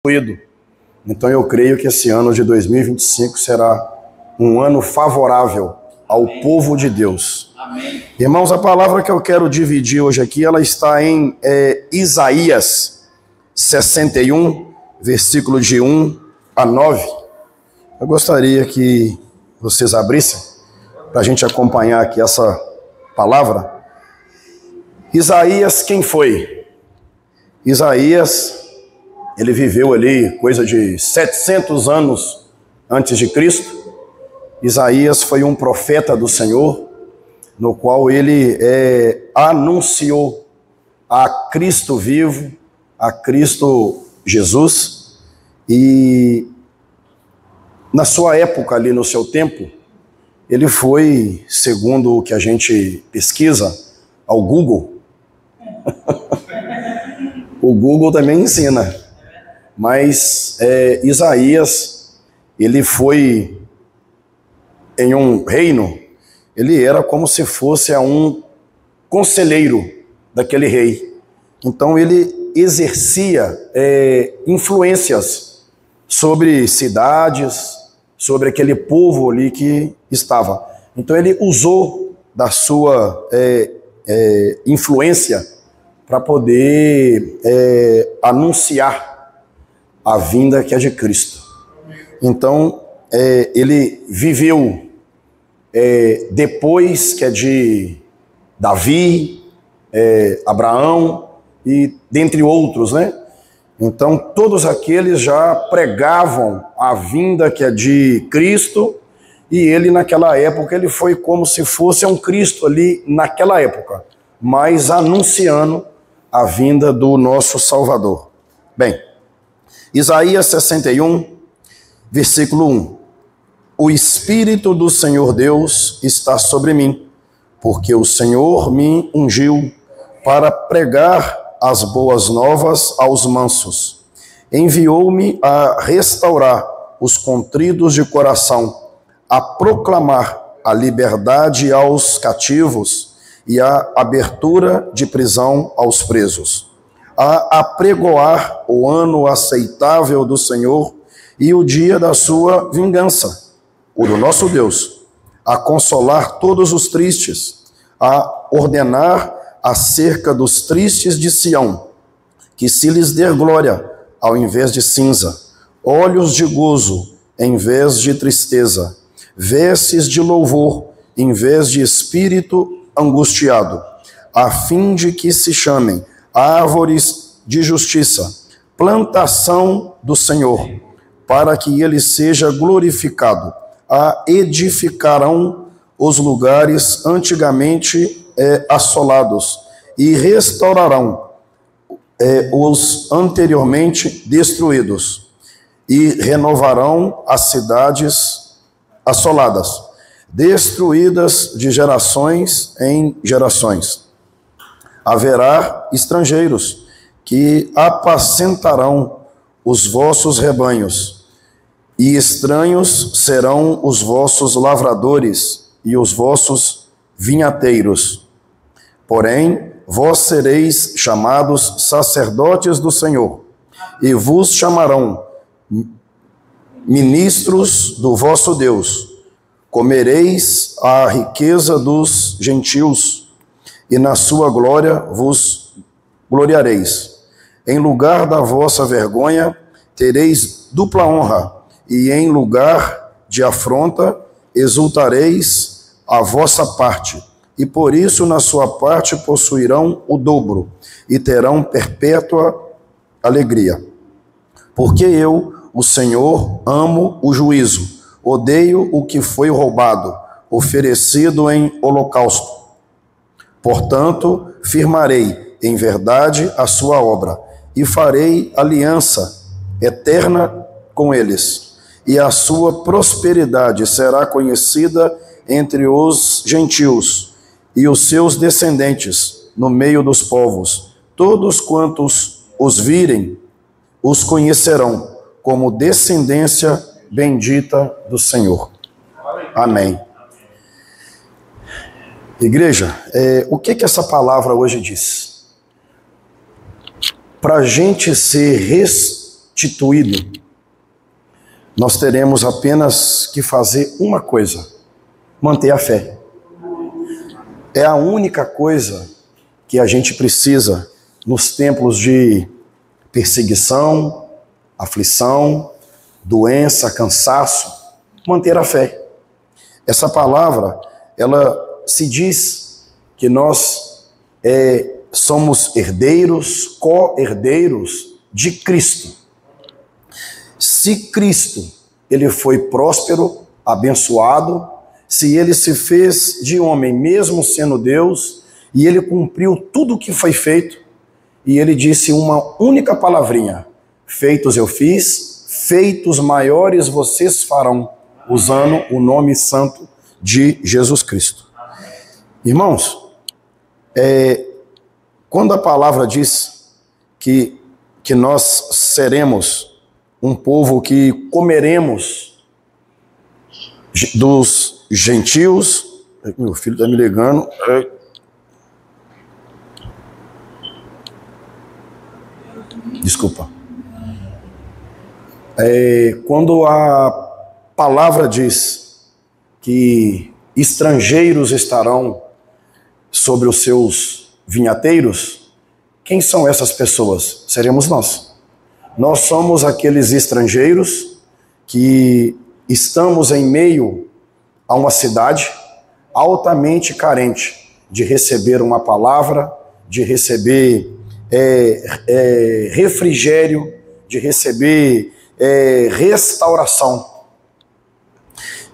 concluído. Então eu creio que esse ano de 2025 será um ano favorável ao povo de Deus. Amém. Irmãos, a palavra que eu quero dividir hoje aqui, ela está em Isaías 61, versículo de 1 a 9. Eu gostaria que vocês abrissem para a gente acompanhar aqui essa palavra. Isaías, quem foi? Isaías, ele viveu ali coisa de 700 anos antes de Cristo. Isaías foi um profeta do Senhor, no qual ele anunciou a Cristo vivo, a Cristo Jesus, e na sua época ali, no seu tempo, ele foi, segundo o que a gente pesquisa, ao Google. O Google também ensina, mas Isaías, ele foi em um reino, ele era como se fosse um conselheiro daquele rei. Então ele exercia influências sobre cidades, sobre aquele povo ali que estava. Então ele usou da sua influência para poder anunciar a vinda que é de Cristo. Então ele viveu depois que é de Davi, Abraão e dentre outros, né? Então todos aqueles já pregavam a vinda que é de Cristo, e ele naquela época ele foi como se fosse um Cristo ali naquela época, mas anunciando a vinda do nosso Salvador. Bem, Isaías 61, versículo 1. O Espírito do Senhor Deus está sobre mim, porque o Senhor me ungiu para pregar as boas novas aos mansos. Enviou-me a restaurar os contritos de coração, a proclamar a liberdade aos cativos e a abertura de prisão aos presos, a apregoar o ano aceitável do Senhor e o dia da sua vingança, o do nosso Deus, a consolar todos os tristes, a ordenar acerca dos tristes de Sião, que se lhes der glória ao invés de cinza, olhos de gozo em vez de tristeza, vestes de louvor em vez de espírito angustiado, a fim de que se chamem árvores de justiça, plantação do Senhor, para que ele seja glorificado. A edificarão os lugares antigamente assolados e restaurarão os anteriormente destruídos e renovarão as cidades assoladas, destruídas de gerações em gerações. Haverá estrangeiros que apacentarão os vossos rebanhos, e estranhos serão os vossos lavradores e os vossos vinhateiros. Porém, vós sereis chamados sacerdotes do Senhor, e vos chamarão ministros do vosso Deus. Comereis a riqueza dos gentios, e na sua glória vos gloriareis. Em lugar da vossa vergonha, tereis dupla honra, e em lugar de afronta, exultareis a vossa parte. E por isso, na sua parte, possuirão o dobro, e terão perpétua alegria. Porque eu, o Senhor, amo o juízo, odeio o que foi roubado, oferecido em holocausto. Portanto, firmarei em verdade a sua obra, e farei aliança eterna com eles, e a sua prosperidade será conhecida entre os gentios, e os seus descendentes no meio dos povos. Todos quantos os virem, os conhecerão como descendência bendita do Senhor. Amém. Igreja, o que essa palavra hoje diz? Para a gente ser restituído, nós teremos apenas que fazer uma coisa: manter a fé. É a única coisa que a gente precisa nos tempos de perseguição, aflição, doença, cansaço, manter a fé. Essa palavra, ela se diz que nós somos herdeiros, co-herdeiros de Cristo. Se Cristo, ele foi próspero, abençoado, se ele se fez de homem, mesmo sendo Deus, e ele cumpriu tudo o que foi feito, e ele disse uma única palavrinha: feitos eu fiz, feitos maiores vocês farão, usando o nome santo de Jesus Cristo. Irmãos, quando a palavra diz que nós seremos um povo que comeremos dos gentios, meu filho está me ligando, desculpa. Quando a palavra diz que estrangeiros estarão sobre os seus vinhateiros, quem são essas pessoas? Seremos nós. Nós somos aqueles estrangeiros que estamos em meio a uma cidade altamente carente de receber uma palavra, de receber refrigério, de receber restauração.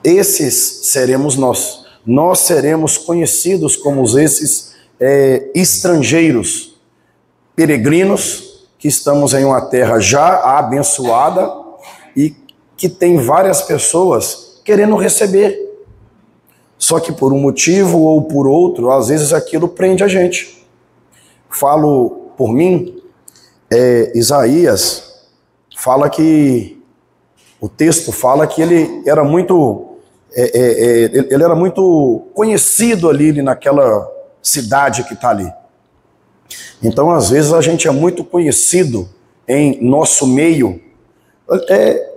Esses seremos nós. Nós seremos conhecidos como esses estrangeiros, peregrinos, que estamos em uma terra já abençoada e que tem várias pessoas querendo receber. Só que por um motivo ou por outro, às vezes aquilo prende a gente. Falo por mim, Isaías fala que, o texto fala que ele era muito conhecido ali naquela cidade que está ali. Então, às vezes, a gente é muito conhecido em nosso meio,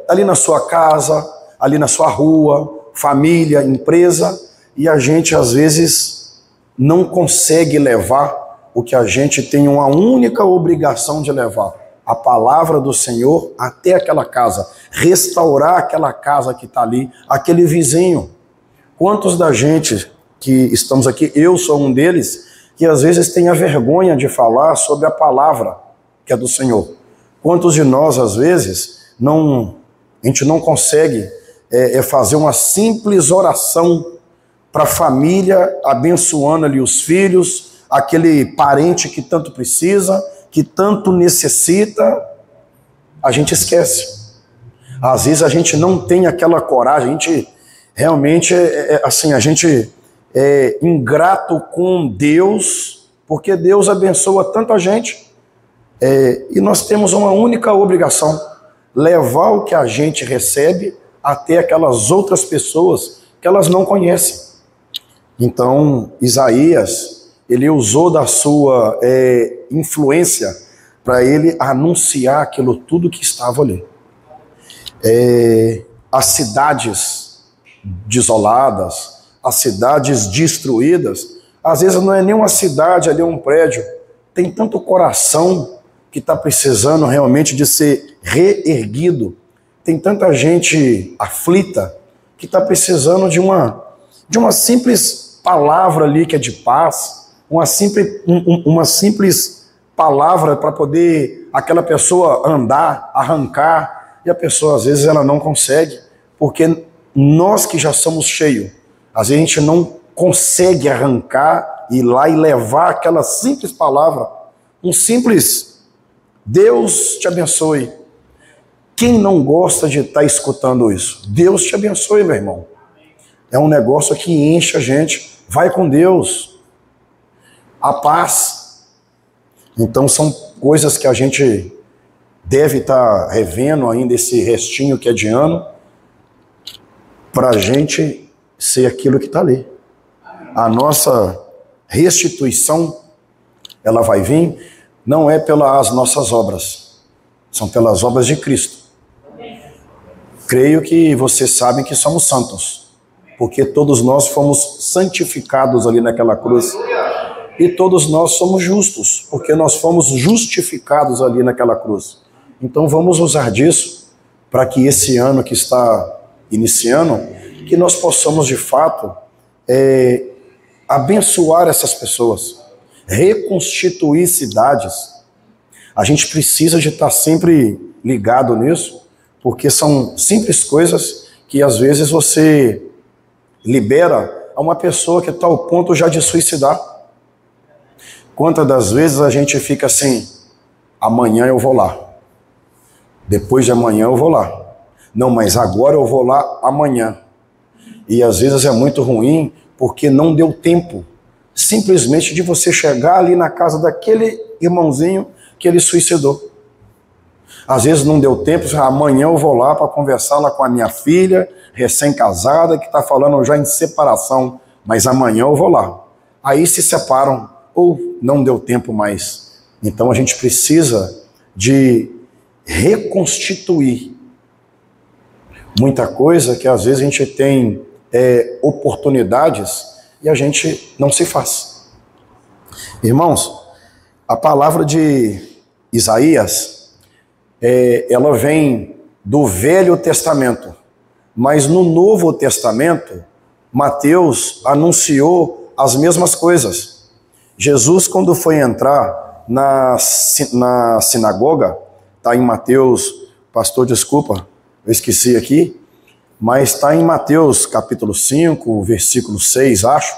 ali na sua casa, ali na sua rua, família, empresa, e a gente, às vezes, não consegue levar o que a gente tem uma única obrigação de levar: a palavra do Senhor até aquela casa, restaurar aquela casa que está ali, aquele vizinho. Quantos da gente que estamos aqui, eu sou um deles, que às vezes tem a vergonha de falar sobre a palavra que é do Senhor? Quantos de nós, às vezes, a gente não consegue fazer uma simples oração para a família, abençoando ali os filhos, aquele parente que tanto precisa, que tanto necessita? A gente esquece. Às vezes a gente não tem aquela coragem, a gente realmente a gente é ingrato com Deus, porque Deus abençoa tanto a gente, e nós temos uma única obrigação: levar o que a gente recebe até aquelas outras pessoas que elas não conhecem. Então, Isaías, ele usou da sua influência para ele anunciar aquilo tudo que estava ali. As cidades desoladas, as cidades destruídas, às vezes não é nem uma cidade, ali é um prédio. Tem tanto coração que está precisando realmente de ser reerguido. Tem tanta gente aflita que está precisando de uma simples palavra ali que é de paz, uma simples palavra para poder aquela pessoa andar, arrancar, e a pessoa às vezes ela não consegue, porque nós que já somos cheios, às vezes a gente não consegue arrancar, ir lá e levar aquela simples palavra, um simples Deus te abençoe. Quem não gosta de estar escutando isso? Deus te abençoe, meu irmão. É um negócio que enche a gente. Vai com Deus. A paz. Então são coisas que a gente deve estar revendo ainda, esse restinho que é de ano, para a gente ser aquilo que está ali. A nossa restituição, ela vai vir, não é pelas nossas obras. são pelas obras de Cristo. Creio que vocês sabem que somos santos, porque todos nós fomos santificados ali naquela cruz. E todos nós somos justos, porque nós fomos justificados ali naquela cruz. Então vamos usar disso para que esse ano que está iniciando, que nós possamos de fato abençoar essas pessoas, reconstituir cidades. A gente precisa de estar sempre ligado nisso, porque são simples coisas que às vezes você libera a uma pessoa que está ao ponto já de suicidar. Quantas das vezes a gente fica assim, amanhã eu vou lá, depois de amanhã eu vou lá, não, mas agora eu vou lá amanhã. E às vezes é muito ruim, porque não deu tempo, simplesmente de você chegar ali na casa daquele irmãozinho que ele suicidou. Às vezes não deu tempo, amanhã eu vou lá para conversar lá com a minha filha, recém-casada, que está falando já em separação, mas amanhã eu vou lá. Aí se separam, ou não deu tempo mais. Então a gente precisa de reconstituir muita coisa que às vezes a gente tem oportunidades e a gente não se faz. Irmãos, a palavra de Isaías, ela vem do Velho Testamento, mas no Novo Testamento, Mateus anunciou as mesmas coisas. Jesus, quando foi entrar na sinagoga, está em Mateus, pastor, desculpa, eu esqueci aqui, mas está em Mateus capítulo 5, versículo 6, acho,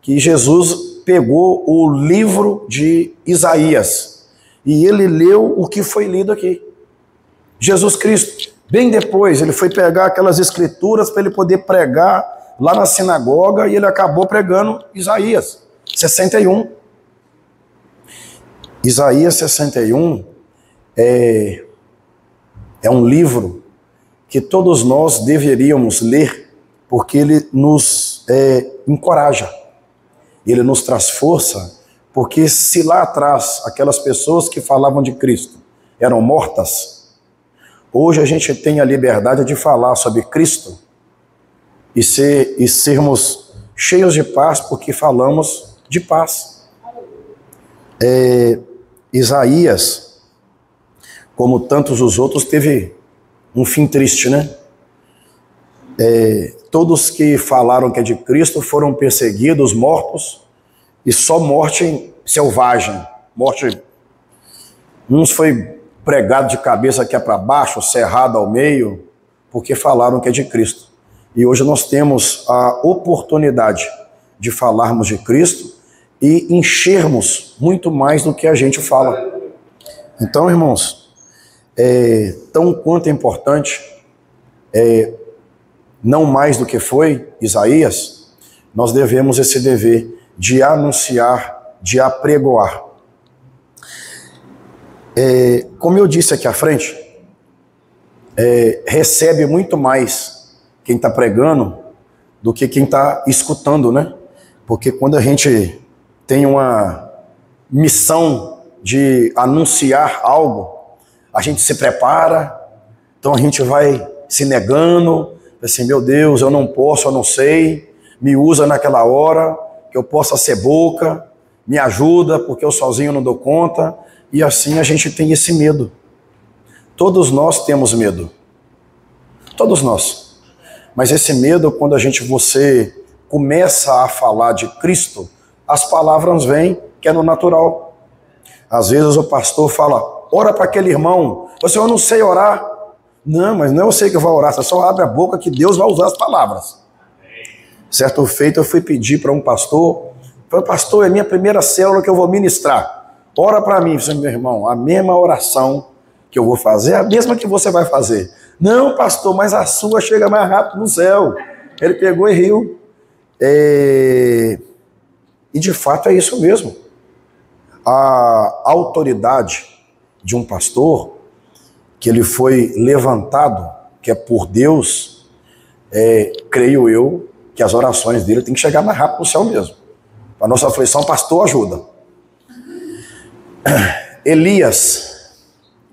que Jesus pegou o livro de Isaías e ele leu o que foi lido aqui. Jesus Cristo, bem depois, ele foi pegar aquelas escrituras para ele poder pregar lá na sinagoga e ele acabou pregando Isaías 61. Isaías 61 é um livro que todos nós deveríamos ler, porque ele nos encoraja, ele nos traz força, porque se lá atrás aquelas pessoas que falavam de Cristo eram mortas, hoje a gente tem a liberdade de falar sobre Cristo e sermos cheios de paz, porque falamos de paz. Isaías, como tantos os outros, teve um fim triste, né? Todos que falaram que é de Cristo foram perseguidos, mortos, e só morte selvagem. Uns foi pregado de cabeça aqui para baixo, cerrado ao meio, porque falaram que é de Cristo. E hoje nós temos a oportunidade de falarmos de Cristo e enchermos muito mais do que a gente fala. Então, irmãos, tão quanto é importante, não mais do que foi Isaías, nós devemos esse dever de anunciar, de apregoar. Como eu disse aqui à frente, recebe muito mais quem está pregando do que quem está escutando, né? Porque quando a gente tem uma missão de anunciar algo, a gente se prepara, então a gente vai se negando, assim, meu Deus, eu não posso, eu não sei, me usa naquela hora, que eu possa ser boca, me ajuda, porque eu sozinho não dou conta, e assim a gente tem esse medo. Todos nós temos medo, todos nós, mas esse medo, quando você começa a falar de Cristo, as palavras vêm, que é no natural. Às vezes o pastor fala, ora para aquele irmão, eu não sei orar. Não, mas não é você que vai orar, você só abre a boca que Deus vai usar as palavras. Certo feito, eu fui pedir para um pastor, falei, pastor, é minha primeira célula que eu vou ministrar. Ora para mim, meu irmão, a mesma oração que eu vou fazer é a mesma que você vai fazer. Não, pastor, mas a sua chega mais rápido no céu. Ele pegou e riu. E de fato é isso mesmo. A autoridade de um pastor, que ele foi levantado, que é por Deus, creio eu, que as orações dele têm que chegar mais rápido no céu mesmo. A nossa aflição, pastor, ajuda. Elias,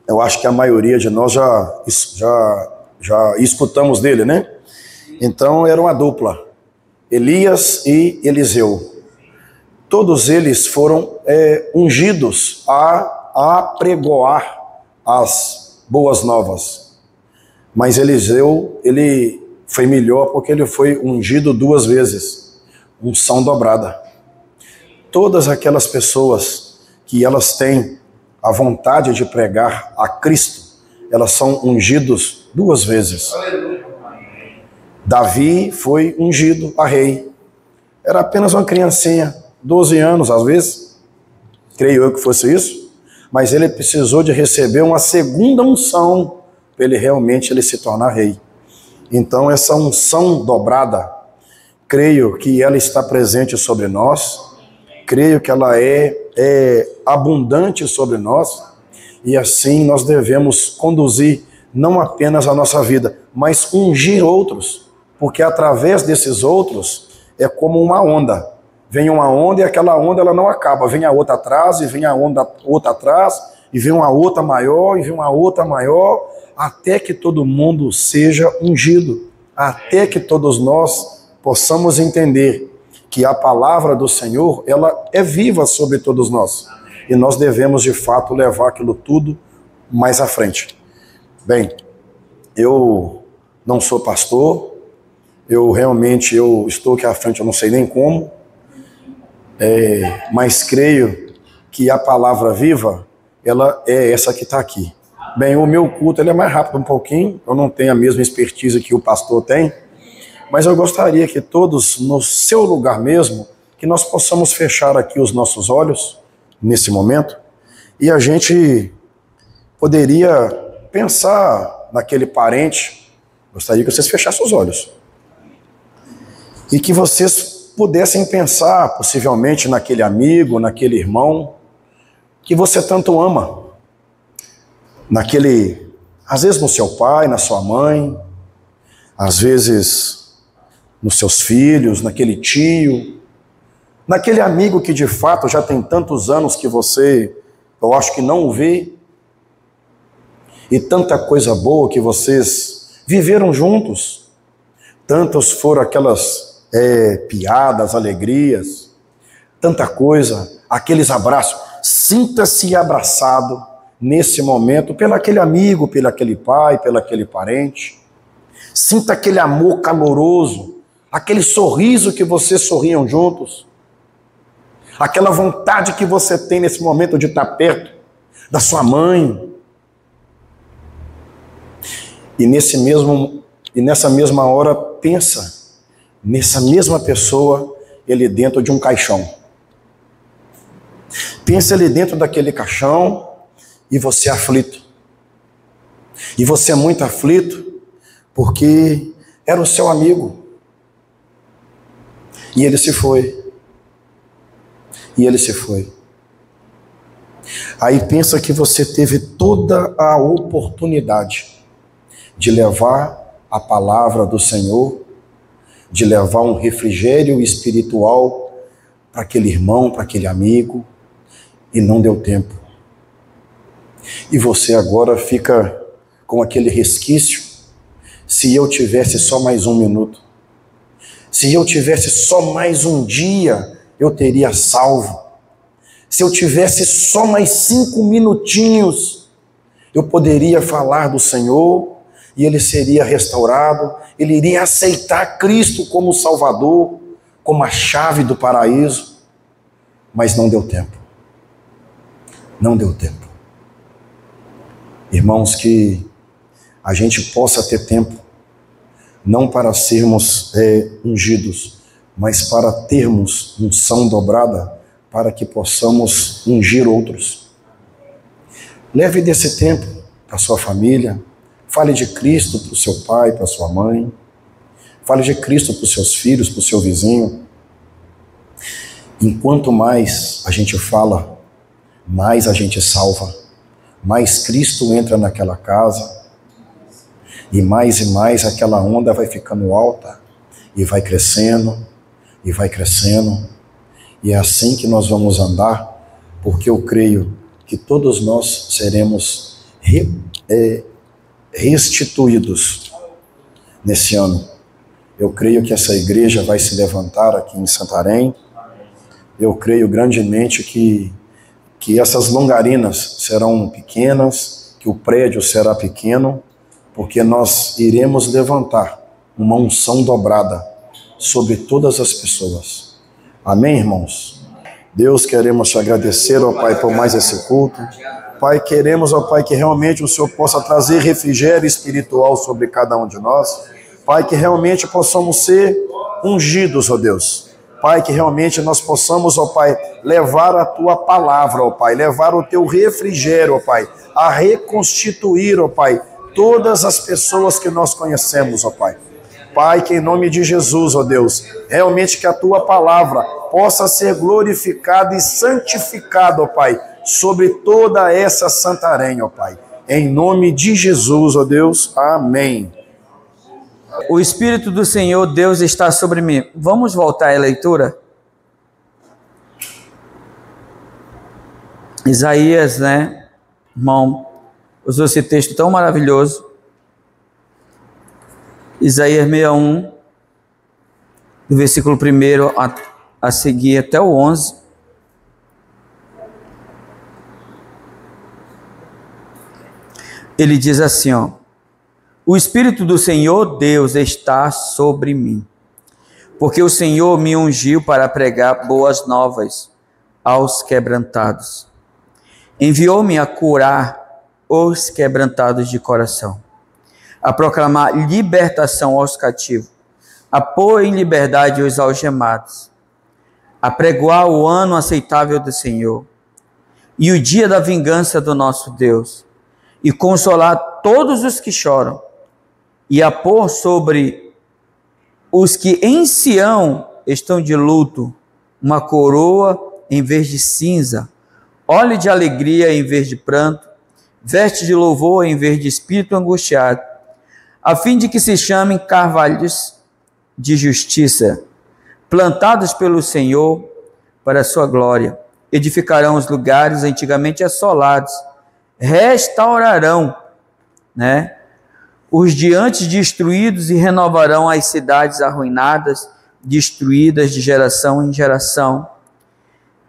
Eu acho que a maioria de nós já escutamos dele, né? Então era uma dupla, Elias e Eliseu. Todos eles foram ungidos a apregoar as boas novas. Mas Eliseu, ele foi melhor porque ele foi ungido 2 vezes, unção dobrada. Todas aquelas pessoas que elas têm a vontade de pregar a Cristo, elas são ungidos 2 vezes. Davi foi ungido a rei. Era apenas uma criancinha, 12 anos às vezes, creio eu que fosse isso, mas ele precisou de receber uma segunda unção para ele realmente se tornar rei. Então essa unção dobrada, creio que ela está presente sobre nós, creio que ela é abundante sobre nós, e assim nós devemos conduzir não apenas a nossa vida, mas ungir outros, porque através desses outros é como uma onda. Vem uma onda e aquela onda ela não acaba, vem a outra atrás, e vem a outra atrás, e vem uma outra maior, e vem uma outra maior, até que todo mundo seja ungido, até que todos nós possamos entender que a palavra do Senhor, ela é viva sobre todos nós, e nós devemos de fato levar aquilo tudo mais à frente. Bem, eu não sou pastor, eu estou aqui à frente, eu não sei nem como, mas creio que a palavra viva, ela é essa que está aqui. Bem, o meu culto ele é mais rápido um pouquinho, eu não tenho a mesma expertise que o pastor tem, mas eu gostaria que todos, no seu lugar mesmo, que nós possamos fechar aqui os nossos olhos, nesse momento, e a gente poderia pensar naquele parente. Gostaria que vocês fechassem os olhos. E que vocês pudessem pensar, possivelmente, naquele amigo, naquele irmão, que você tanto ama. Às vezes no seu pai, na sua mãe, às vezes nos seus filhos, naquele tio, naquele amigo que de fato já tem tantos anos que você, eu acho que não o vê, e tanta coisa boa que vocês viveram juntos, tantas foram aquelas piadas, alegrias, tanta coisa, aqueles abraços. Sinta-se abraçado nesse momento pelo aquele amigo, pelo aquele pai, pelo aquele parente. Sinta aquele amor caloroso, aquele sorriso que vocês sorriam juntos, aquela vontade que você tem nesse momento de estar perto da sua mãe. E nessa mesma hora, pensa nessa mesma pessoa, ele dentro de um caixão. Pensa ele dentro daquele caixão e você aflito. E você é muito aflito porque era o seu amigo. E ele se foi. E ele se foi. Aí pensa que você teve toda a oportunidade de levar a palavra do Senhor, de levar um refrigério espiritual para aquele irmão, para aquele amigo, e não deu tempo. E você agora fica com aquele resquício. Se eu tivesse só mais 1 minuto, se eu tivesse só mais um dia, eu teria salvo. Se eu tivesse só mais 5 minutinhos, eu poderia falar do Senhor e ele seria restaurado, ele iria aceitar Cristo como Salvador, como a chave do paraíso. Mas não deu tempo. Não deu tempo. Irmãos, que a gente possa ter tempo, não para sermos ungidos, mas para termos unção dobrada, para que possamos ungir outros. Leve desse tempo para a sua família, fale de Cristo para o seu pai, para a sua mãe, fale de Cristo para os seus filhos, para o seu vizinho. Enquanto mais a gente fala, mais a gente salva, mais Cristo entra naquela casa, e mais aquela onda vai ficando alta, e vai crescendo, e vai crescendo, e é assim que nós vamos andar, porque eu creio que todos nós seremos restituídos nesse ano. Eu creio que essa igreja vai se levantar aqui em Santarém. Eu creio grandemente que essas longarinas serão pequenas, que o prédio será pequeno, porque nós iremos levantar uma unção dobrada sobre todas as pessoas. Amém, irmãos? Deus, queremos te agradecer, ó Pai, por mais esse culto. Pai, queremos, ó Pai, que realmente o Senhor possa trazer refrigério espiritual sobre cada um de nós. Pai, que realmente possamos ser ungidos, ó Deus. Pai, que realmente nós possamos, ó Pai, levar a Tua palavra, ó Pai, levar o Teu refrigério, ó Pai, a reconstituir, ó Pai, todas as pessoas que nós conhecemos, ó Pai. Pai, que em nome de Jesus, ó Deus, realmente que a Tua palavra possa ser glorificada e santificada, ó Pai, sobre toda essa Santarém, ó Pai. Em nome de Jesus, ó Deus, amém. O Espírito do Senhor Deus está sobre mim. Vamos voltar à leitura? Isaías, né, irmão, usou esse texto tão maravilhoso. Isaías 61, do versículo 1 a seguir até o 11. Ele diz assim, ó: o Espírito do Senhor Deus está sobre mim, porque o Senhor me ungiu para pregar boas novas aos quebrantados. Enviou-me a curar os quebrantados de coração, a proclamar libertação aos cativos, a pôr em liberdade os algemados, a pregoar o ano aceitável do Senhor e o dia da vingança do nosso Deus, e consolar todos os que choram, e a pôr sobre os que em Sião estão de luto uma coroa em vez de cinza, óleo de alegria em vez de pranto, veste de louvor em vez de espírito angustiado, a fim de que se chamem carvalhos de justiça, plantados pelo Senhor para a sua glória. Edificarão os lugares antigamente assolados, restaurarão, né, os de antes destruídos e renovarão as cidades arruinadas, destruídas de geração em geração,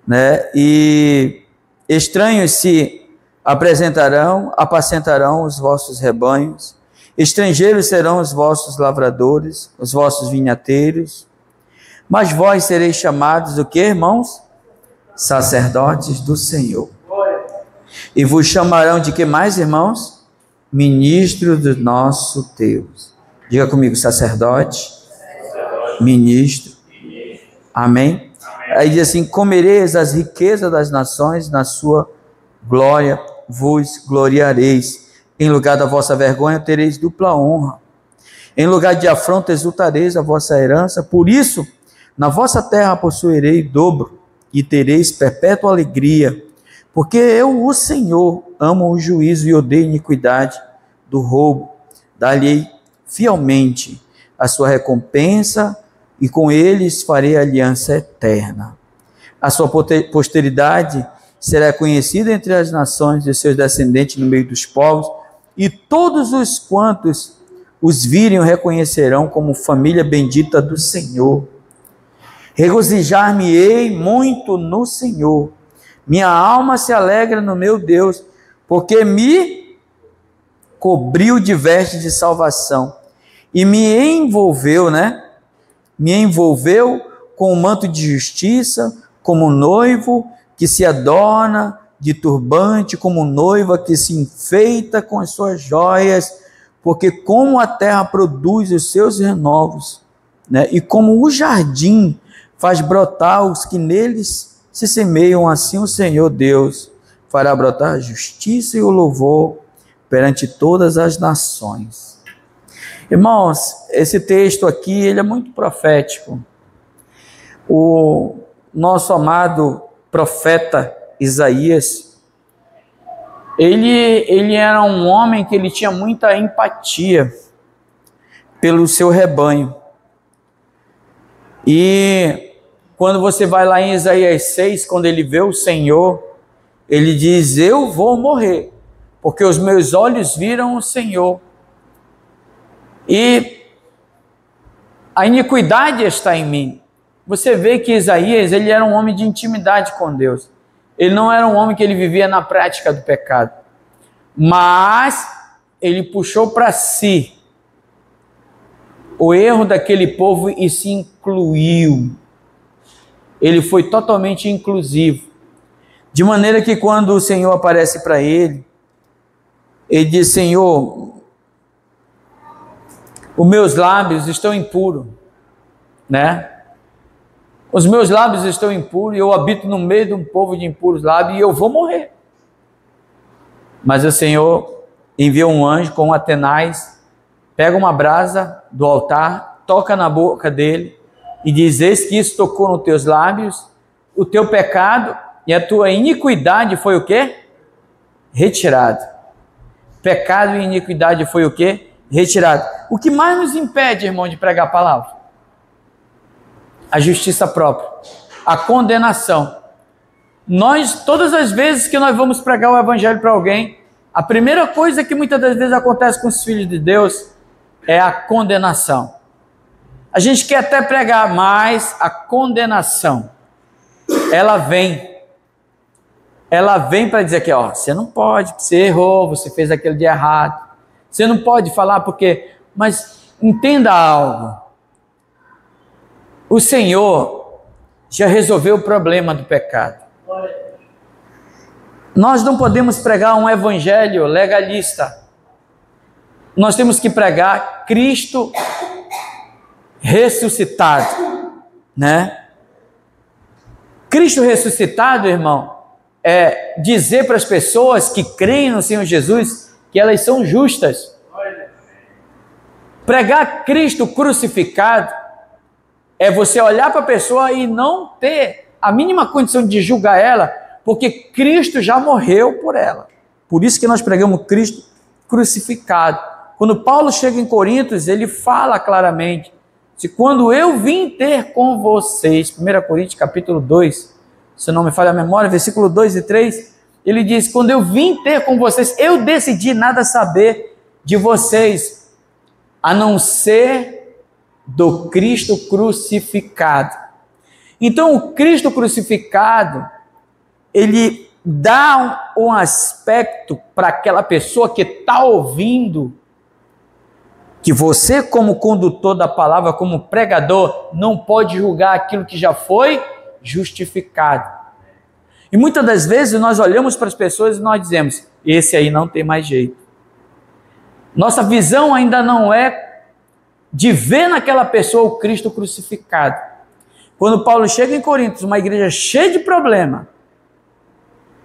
né? E estranhos se apresentarão, apacentarão os vossos rebanhos, estrangeiros serão os vossos lavradores, os vossos vinhateiros, mas vós sereis chamados o que, irmãos? Sacerdotes do Senhor. E vos chamarão de que mais, irmãos? Ministro do nosso Deus. Diga comigo, sacerdote, ministro. Amém? Aí diz assim: comereis as riquezas das nações, na sua glória vos gloriareis. Em lugar da vossa vergonha tereis dupla honra. Em lugar de afronta exultareis a vossa herança. Por isso, na vossa terra possuirei dobro e tereis perpétua alegria. Porque eu, o Senhor, amo o juízo e odeio a iniquidade do roubo. Dar-lhe fielmente a sua recompensa, e com eles farei aliança eterna. A sua posteridade será conhecida entre as nações, de seus descendentes no meio dos povos, e todos os quantos os virem o reconhecerão como família bendita do Senhor. Regozijar-me-ei muito no Senhor. Minha alma se alegra no meu Deus, porque me cobriu de vestes de salvação e me envolveu, né? Me envolveu com um manto de justiça, como noivo que se adorna de turbante, como noiva que se enfeita com as suas joias, porque como a terra produz os seus renovos, né? E como o jardim faz brotar os que neles se semeiam, assim o Senhor Deus fará brotar a justiça e o louvor perante todas as nações. Irmãos, esse texto aqui, ele é muito profético. O nosso amado profeta Isaías, ele era um homem que ele tinha muita empatia pelo seu rebanho. E quando você vai lá em Isaías 6, quando ele vê o Senhor, ele diz: eu vou morrer, porque os meus olhos viram o Senhor. E a iniquidade está em mim. Você vê que Isaías, ele era um homem de intimidade com Deus. Ele não era um homem que ele vivia na prática do pecado. Mas ele puxou para si o erro daquele povo e se incluiu. Ele foi totalmente inclusivo. De maneira que quando o Senhor aparece para ele, ele diz: Senhor, os meus lábios estão impuros, né? Os meus lábios estão impuros e eu habito no meio de um povo de impuros lábios e eu vou morrer. Mas o Senhor envia um anjo com um atenaz, pega uma brasa do altar, toca na boca dele e diz: eis que isso tocou nos teus lábios, o teu pecado e a tua iniquidade foi o quê? Retirado. Pecado e iniquidade foi o quê? Retirado. O que mais nos impede, irmão, de pregar a palavra? A justiça própria, a condenação. Nós, todas as vezes que nós vamos pregar o evangelho para alguém, a primeira coisa que muitas das vezes acontece com os filhos de Deus é a condenação. A gente quer até pregar, mas a condenação, ela vem para dizer que, ó, você não pode, você errou, você fez aquilo de errado, você não pode falar porque, mas entenda algo, o Senhor já resolveu o problema do pecado. Nós não podemos pregar um evangelho legalista, nós temos que pregar Cristo ressuscitado, né? Cristo ressuscitado, irmão, é dizer para as pessoas que creem no Senhor Jesus que elas são justas. Pregar Cristo crucificado é você olhar para a pessoa e não ter a mínima condição de julgar ela, porque Cristo já morreu por ela. Por isso que nós pregamos Cristo crucificado. Quando Paulo chega em Coríntios, ele fala claramente: se quando eu vim ter com vocês, 1 Coríntios capítulo 2, se não me falha a memória, versículo 2 e 3, ele diz: quando eu vim ter com vocês, eu decidi nada saber de vocês, a não ser do Cristo crucificado. Então o Cristo crucificado, ele dá um aspecto para aquela pessoa que está ouvindo, que você, como condutor da palavra, como pregador, não pode julgar aquilo que já foi justificado. E muitas das vezes nós olhamos para as pessoas e nós dizemos: esse aí não tem mais jeito. Nossa visão ainda não é de ver naquela pessoa o Cristo crucificado. Quando Paulo chega em Coríntios, uma igreja cheia de problema,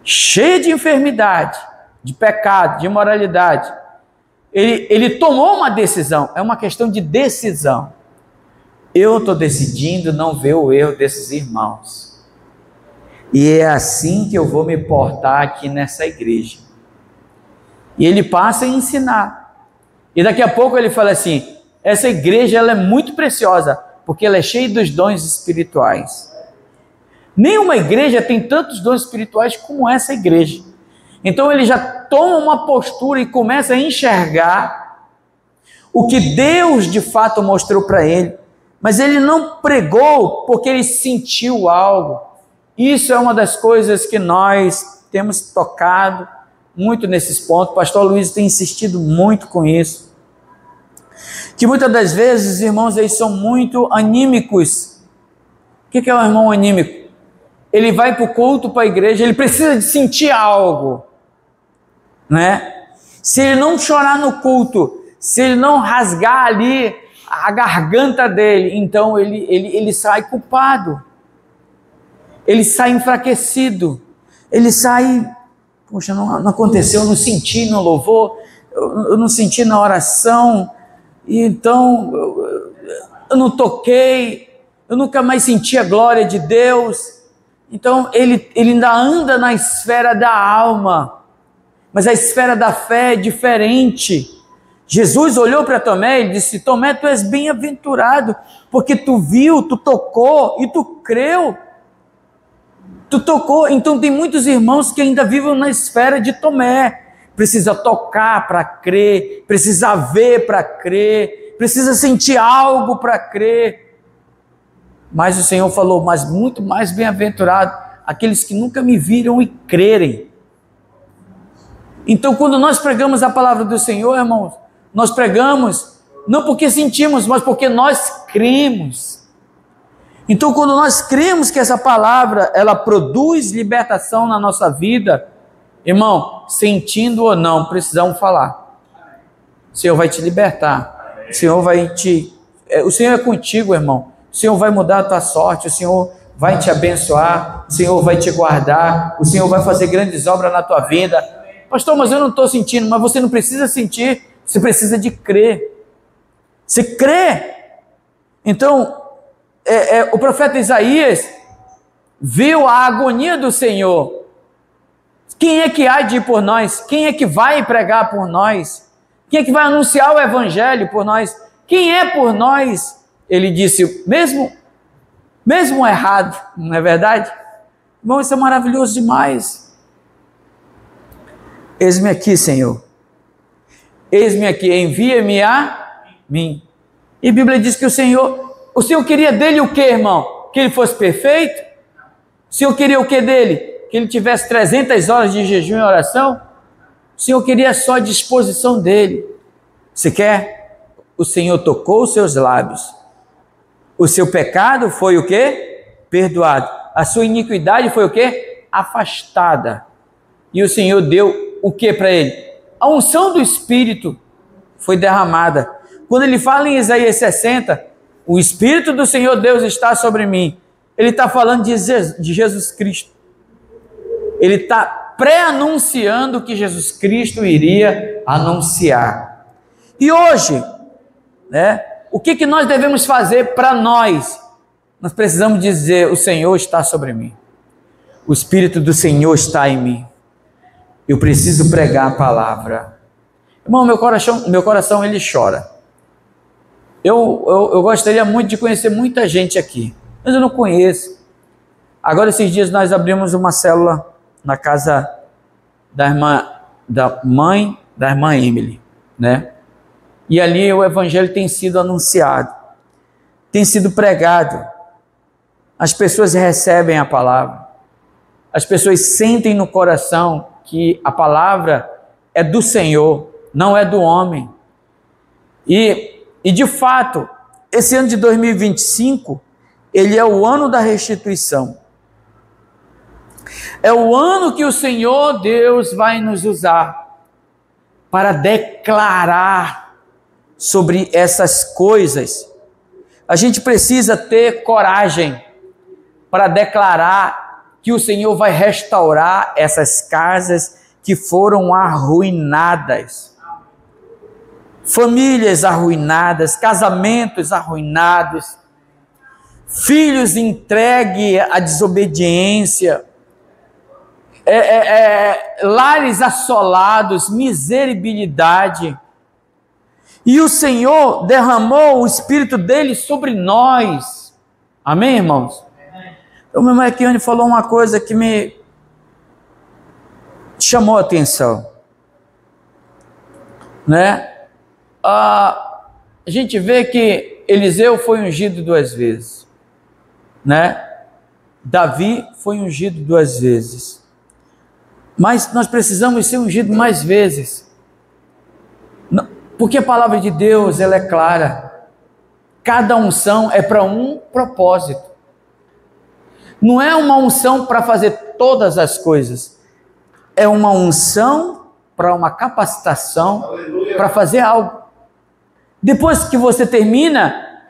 cheia de enfermidade, de pecado, de imoralidade, ele tomou uma decisão, é uma questão de decisão. Eu estou decidindo não ver o erro desses irmãos. E é assim que eu vou me portar aqui nessa igreja. E ele passa a ensinar. E daqui a pouco ele fala assim: essa igreja ela é muito preciosa, porque ela é cheia dos dons espirituais. Nenhuma igreja tem tantos dons espirituais como essa igreja. Então ele já toma uma postura e começa a enxergar o que Deus de fato mostrou para ele. Mas ele não pregou porque ele sentiu algo. Isso é uma das coisas que nós temos tocado muito nesses pontos. O pastor Luiz tem insistido muito com isso. Que muitas das vezes os irmãos eles são muito anímicos. O que é um irmão anímico? Ele vai para o culto, para a igreja, ele precisa de sentir algo, né? Se ele não chorar no culto, se ele não rasgar ali a garganta dele, então ele sai culpado, ele sai enfraquecido, ele sai, poxa, não aconteceu, eu não senti no louvor, eu não senti na oração, e então eu não toquei, eu nunca mais senti a glória de Deus. Então ele ainda anda na esfera da alma, mas a esfera da fé é diferente. Jesus olhou para Tomé e disse: Tomé, tu és bem-aventurado, porque tu viu, tu tocou e tu creu. Tu tocou. Então tem muitos irmãos que ainda vivem na esfera de Tomé, precisa tocar para crer, precisa ver para crer, precisa sentir algo para crer. Mas o Senhor falou, mas muito mais bem-aventurado aqueles que nunca me viram e crerem. Então, quando nós pregamos a palavra do Senhor, irmãos, nós pregamos não porque sentimos, mas porque nós cremos. Então, quando nós cremos que essa palavra, ela produz libertação na nossa vida, irmão, sentindo ou não, precisamos falar. O Senhor vai te libertar. O Senhor é contigo, irmão. O Senhor vai mudar a tua sorte. O Senhor vai te abençoar. O Senhor vai te guardar. O Senhor vai fazer grandes obras na tua vida. Pastor, mas eu não estou sentindo. Mas você não precisa sentir. Você precisa de crer. Você crê. Então, o profeta Isaías viu a agonia do Senhor. Quem é que há de ir por nós? Quem é que vai pregar por nós? Quem é que vai anunciar o evangelho por nós? Quem é por nós? Ele disse, mesmo errado, não é verdade? Irmão, isso é maravilhoso demais. Eis-me aqui, Senhor. Eis-me aqui, envia-me a mim. E a Bíblia diz que o Senhor queria dele o quê, irmão? Que ele fosse perfeito? O Senhor queria o quê dele? Que ele tivesse 300 horas de jejum e oração? O Senhor queria só a disposição dele. Você quer? O Senhor tocou os seus lábios. O seu pecado foi o quê? Perdoado. A sua iniquidade foi o quê? Afastada. E o Senhor deu o quê para ele? A unção do Espírito foi derramada. Quando ele fala em Isaías 60, o Espírito do Senhor Deus está sobre mim. Ele está falando de Jesus Cristo. Ele está pré-anunciando que Jesus Cristo iria anunciar. E hoje, o que nós devemos fazer para nós? Nós precisamos dizer, o Senhor está sobre mim. O Espírito do Senhor está em mim. Eu preciso pregar a palavra. Irmão, meu coração ele chora. Eu gostaria muito de conhecer muita gente aqui, mas eu não conheço. Agora, esses dias, nós abrimos uma célula na casa da mãe da irmã Emily, né? E ali o evangelho tem sido anunciado, tem sido pregado. As pessoas recebem a palavra, as pessoas sentem no coração que a palavra é do Senhor, não é do homem. E de fato, esse ano de 2025, ele é o ano da restituição. É o ano que o Senhor Deus vai nos usar para declarar sobre essas coisas. A gente precisa ter coragem para declarar que o Senhor vai restaurar essas casas que foram arruinadas. Famílias arruinadas, casamentos arruinados, filhos entregues à desobediência, lares assolados, miserabilidade. E o Senhor derramou o Espírito dele sobre nós. Amém, irmãos? O meu irmão Equione falou uma coisa que me chamou a atenção, né? A gente vê que Eliseu foi ungido 2 vezes, né? Davi foi ungido 2 vezes, mas nós precisamos ser ungidos mais vezes, porque a palavra de Deus, ela é clara. Cada unção é para um propósito. Não é uma unção para fazer todas as coisas, é uma unção para uma capacitação, para fazer algo. Depois que você termina,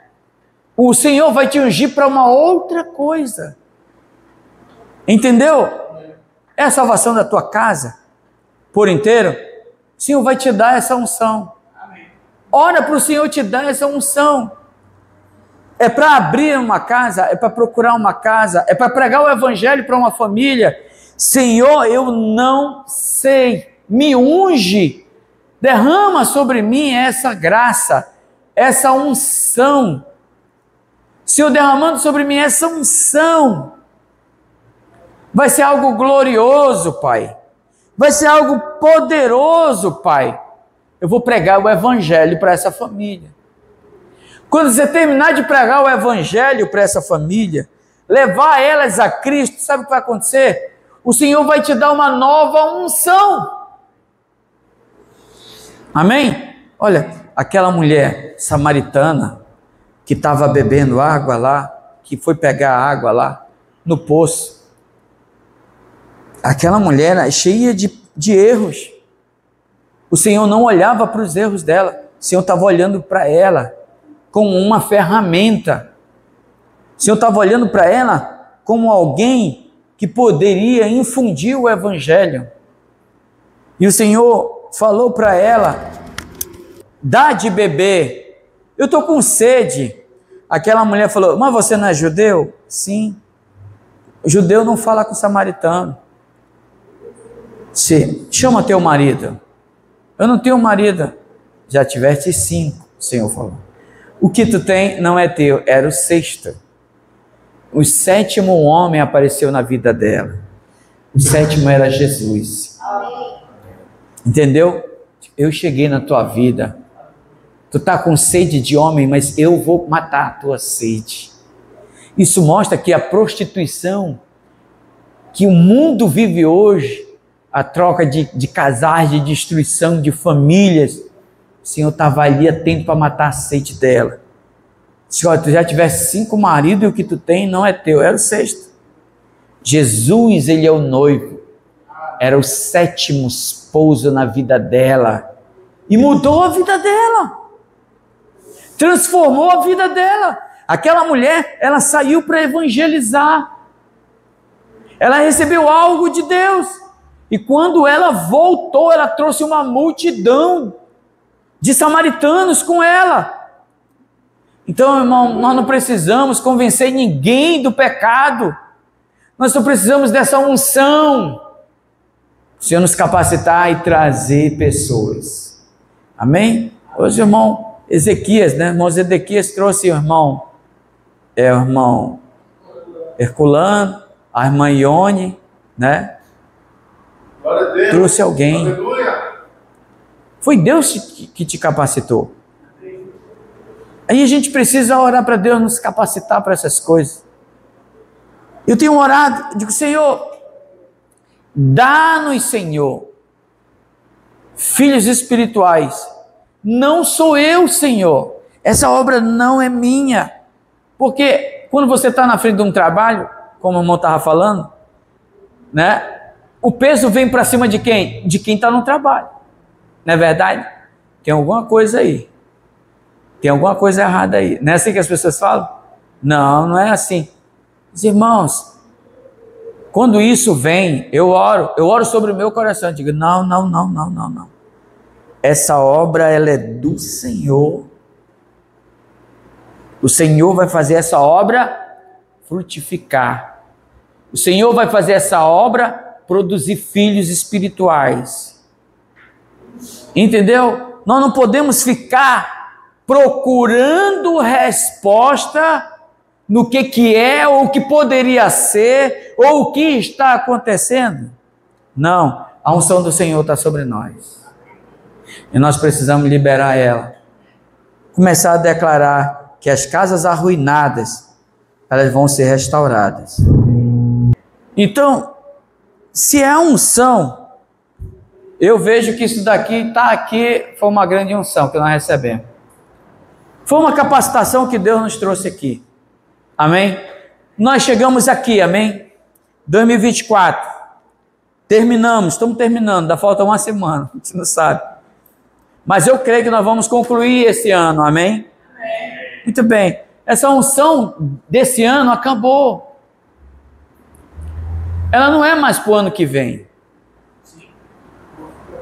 o Senhor vai te ungir para uma outra coisa. Entendeu? É a salvação da tua casa por inteiro. O Senhor vai te dar essa unção. Ora para o Senhor te dar essa unção. É para abrir uma casa, é para procurar uma casa, é para pregar o evangelho para uma família. Senhor, eu não sei, me unge, derrama sobre mim essa graça, essa unção. Senhor, derramando sobre mim essa unção, vai ser algo glorioso, Pai. Vai ser algo poderoso, Pai. Eu vou pregar o evangelho para essa família. Quando você terminar de pregar o evangelho para essa família, levar elas a Cristo, sabe o que vai acontecer? O Senhor vai te dar uma nova unção. Amém? Olha, aquela mulher samaritana que estava bebendo água lá, que foi pegar água lá no poço. Aquela mulher era cheia de erros. O Senhor não olhava para os erros dela. O Senhor estava olhando para ela como uma ferramenta. O Senhor estava olhando para ela como alguém que poderia infundir o evangelho. E o Senhor falou para ela: dá de beber, eu estou com sede. Aquela mulher falou: mas você não é judeu? Sim. O judeu não fala com o samaritano. Chama teu marido. Eu não tenho marido. Já tiveste 5, o Senhor falou. O que tu tem não é teu, era o 6º. O 7º homem apareceu na vida dela. O 7º era Jesus. Entendeu? Eu cheguei na tua vida. Tu está com sede de homem, mas eu vou matar a tua sede. Isso mostra que a prostituição que o mundo vive hoje, a troca de casais, de destruição de famílias, o Senhor estava ali atento para matar a sede dela. Se tu já tivesse 5 maridos e o que tu tem não é teu, era o 6º. Jesus, ele é o noivo, era o 7º esposo na vida dela e mudou a vida dela, transformou a vida dela. Aquela mulher, ela saiu para evangelizar, ela recebeu algo de Deus. E quando ela voltou, ela trouxe uma multidão de samaritanos com ela. Então, irmão, nós não precisamos convencer ninguém do pecado. Nós só precisamos dessa unção. O Senhor nos capacitar e trazer pessoas. Amém? Hoje, irmão Ezequias, né? Irmão Ezequias trouxe o irmão Herculano, a irmã Ione, né? Trouxe alguém. Aleluia. Foi Deus que te capacitou. Aí a gente precisa orar para Deus nos capacitar para essas coisas. Eu tenho orado, digo: Senhor, dá-nos, Senhor, filhos espirituais. Não sou eu, Senhor. Essa obra não é minha. Porque quando você está na frente de um trabalho, como o irmão estava falando, né? O peso vem para cima de quem? De quem está no trabalho. Não é verdade? Tem alguma coisa aí. Tem alguma coisa errada aí. Não é assim que as pessoas falam? Não, não é assim. Os irmãos, quando isso vem, eu oro sobre o meu coração. Eu digo: não. Essa obra, ela é do Senhor. O Senhor vai fazer essa obra frutificar. O Senhor vai fazer essa obra produzir filhos espirituais. Entendeu? Nós não podemos ficar procurando resposta no que é, ou o que poderia ser, ou o que está acontecendo. Não, a unção do Senhor está sobre nós. E nós precisamos liberar ela. Começar a declarar que as casas arruinadas, elas vão ser restauradas. Então, se é unção, eu vejo que isso daqui está aqui, foi uma grande unção que nós recebemos. Foi uma capacitação que Deus nos trouxe aqui. Amém? Nós chegamos aqui, amém? 2024. Estamos terminando, ainda falta uma semana, a gente não sabe. Mas eu creio que nós vamos concluir esse ano, amém? Amém. Muito bem. Essa unção desse ano acabou. Ela não é mais para o ano que vem.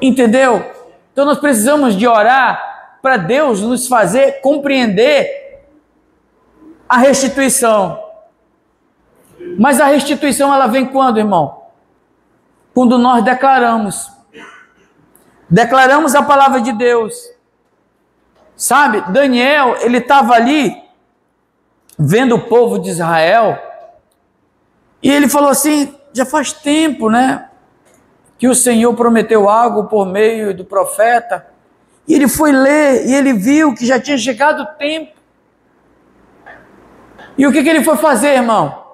Entendeu? Então nós precisamos de orar para Deus nos fazer compreender a restituição. Mas a restituição, ela vem quando, irmão? Quando nós declaramos a palavra de Deus. Sabe, Daniel, ele estava ali vendo o povo de Israel e ele falou assim: já faz tempo, né, que que o Senhor prometeu algo por meio do profeta, e ele foi ler, e ele viu que já tinha chegado o tempo. E o que ele foi fazer, irmão?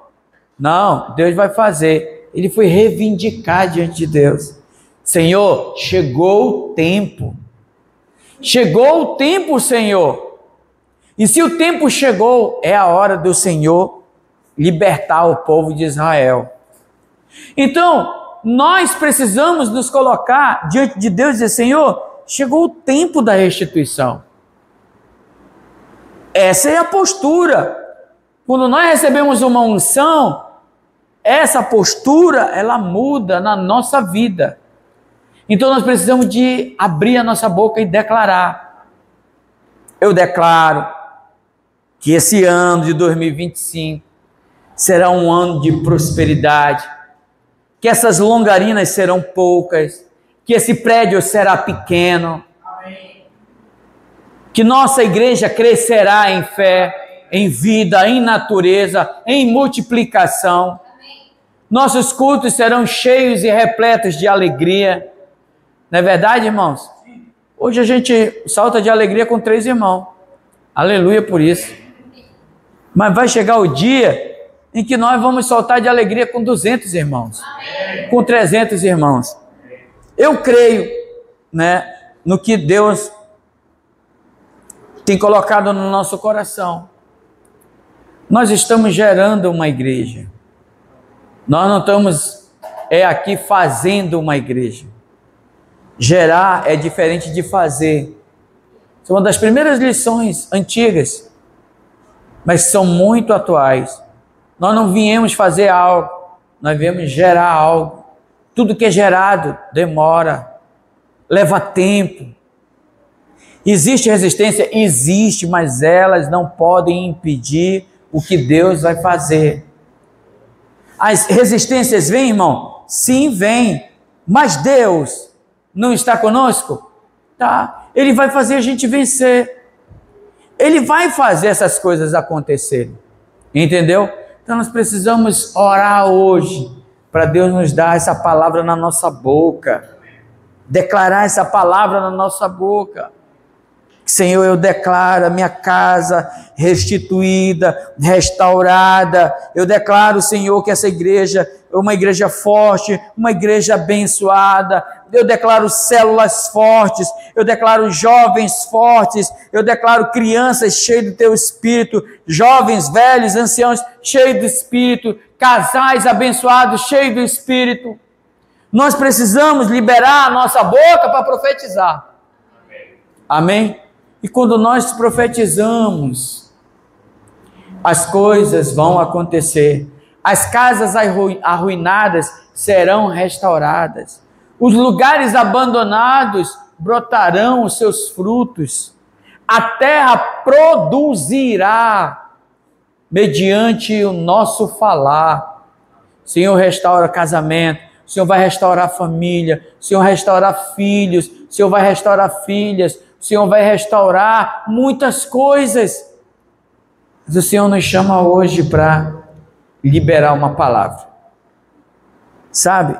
Não, Deus vai fazer. Ele foi reivindicar diante de Deus. Senhor, chegou o tempo. Chegou o tempo, Senhor. E se o tempo chegou, é a hora do Senhor libertar o povo de Israel. Então, nós precisamos nos colocar diante de Deus e dizer, Senhor, chegou o tempo da restituição. Essa é a postura. Quando nós recebemos uma unção, essa postura, ela muda na nossa vida. Então nós precisamos de abrir a nossa boca e declarar. Eu declaro que esse ano de 2025 será um ano de prosperidade, que essas longarinas serão poucas, que esse prédio será pequeno, que nossa igreja crescerá em fé, em vida, em natureza, em multiplicação. Nossos cultos serão cheios e repletos de alegria. Não é verdade, irmãos? Hoje a gente salta de alegria com 3 irmãos. Aleluia por isso. Mas vai chegar o dia em que nós vamos saltar de alegria com 200 irmãos. Com 300 irmãos. Eu creio, né, no que Deus tem colocado no nosso coração. Nós estamos gerando uma igreja. Nós não estamos aqui fazendo uma igreja. Gerar é diferente de fazer. Isso é uma das primeiras lições antigas, mas são muito atuais. Nós não viemos fazer algo, nós viemos gerar algo. Tudo que é gerado demora, leva tempo. Existe resistência? Existe, mas elas não podem impedir o que Deus vai fazer. As resistências vêm, irmão? Sim, vêm. Mas Deus não está conosco? Tá. Ele vai fazer a gente vencer. Ele vai fazer essas coisas acontecerem. Entendeu? Então nós precisamos orar hoje para Deus nos dar essa palavra na nossa boca. Declarar essa palavra na nossa boca. Senhor, eu declaro a minha casa restituída, restaurada. Eu declaro, Senhor, que essa igreja é uma igreja forte, uma igreja abençoada. Eu declaro células fortes, eu declaro jovens fortes, eu declaro crianças cheias do Teu Espírito, jovens, velhos, anciãos cheios do Espírito, casais abençoados cheios do Espírito. Nós precisamos liberar a nossa boca para profetizar. Amém? E quando nós profetizamos, as coisas vão acontecer. As casas arruinadas serão restauradas. Os lugares abandonados brotarão os seus frutos. A terra produzirá mediante o nosso falar. O Senhor restaura casamento. O Senhor vai restaurar família. O Senhor vai restaurar filhos. O Senhor vai restaurar filhas. O Senhor vai restaurar muitas coisas. Mas o Senhor nos chama hoje para liberar uma palavra. Sabe?